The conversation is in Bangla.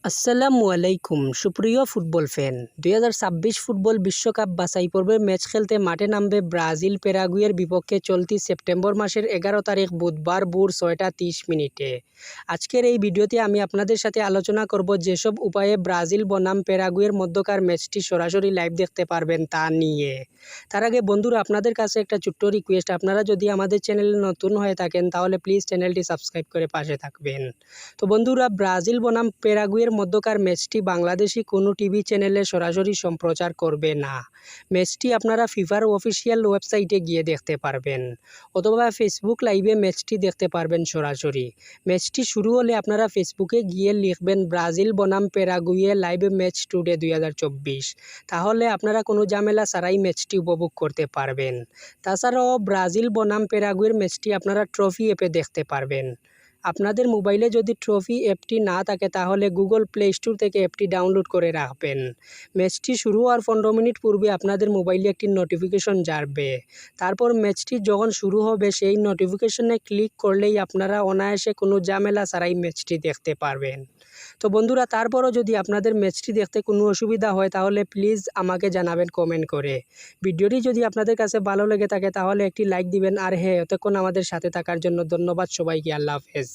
আসসালামু আলাইকুম সুপ্রিয় ফুটবল ফ্যান 2026 ফুটবল বিশ্বকাপ বাছাই পর্বের ম্যাচ খেলতে মাঠে নামবে ব্রাজিল প্যারাগুয়ের বিপক্ষে চলতি সেপ্টেম্বর মাসের 11 তারিখ বুধবার ভোর 6টা 30 মিনিটে। আজকের এই ভিডিওতে আমি আপনাদের সাথে আলোচনা করব যেসব উপায়ে ব্রাজিল বনাম প্যারাগুয়ের মধ্যকার ম্যাচটি সরাসরি লাইভ দেখতে পারবেন তা নিয়ে। তার আগে বন্ধুরা, আপনাদের কাছে একটা ছোট্ট রিকোয়েস্ট, আপনারা যদি আমাদের চ্যানেলে নতুন হয়ে থাকেন তাহলে প্লিজ চ্যানেলটি সাবস্ক্রাইব করে পাশে থাকবেন। তো বন্ধুরা, ব্রাজিল বনাম প্যারাগুয়ের মধ্যকার ম্যাচটি বাংলাদেশি কোনো টিভি চ্যানেলে সরাসরি সম্প্রচার করবে না। ম্যাচটি আপনারা ফিফার অফিসিয়াল ওয়েবসাইটে গিয়ে দেখতে পারবেন, অথবা ফেসবুক লাইভে ম্যাচটি দেখতে পারবেন সরাসরি। ম্যাচটি শুরু হলে আপনারা ফেসবুকে গিয়ে লিখবেন ব্রাজিল বনাম প্যারাগুয়ে লাইভ ম্যাচ টুডে 2024। তাহলে আপনারা কোনো ঝামেলা ছাড়াই ম্যাচটি উপভোগ করতে পারবেন। তাছাড়াও ব্রাজিল বনাম প্যারাগুয়ের ম্যাচটি আপনারা ট্রফি অ্যাপে দেখতে পারবেন। আপনাদের মোবাইলে যদি ট্রফি অ্যাপটি না থাকে তাহলে গুগল প্লে স্টোর থেকে অ্যাপটি ডাউনলোড করে রাখবেন। ম্যাচটি শুরু হওয়ার 15 মিনিট পূর্বে আপনাদের মোবাইলে একটি নোটিফিকেশন যাবে। তারপর ম্যাচটি যখন শুরু হবে সেই নোটিফিকেশনে ক্লিক করলেই আপনারা অনায়াসে কোনো ঝামেলা ছাড়াই ম্যাচটি দেখতে পারবেন। তো বন্ধুরা, তারপরও যদি আপনাদের ম্যাচটি দেখতে কোনো অসুবিধা হয় তাহলে প্লিজ আমাকে জানাবেন কমেন্ট করে। ভিডিওটি যদি আপনাদের কাছে ভালো লেগে থাকে তাহলে একটি লাইক দিবেন। আর হ্যাঁ, এতক্ষণ আমাদের সাথে থাকার জন্য ধন্যবাদ সবাইকে। আল্লাহ হাফেজ।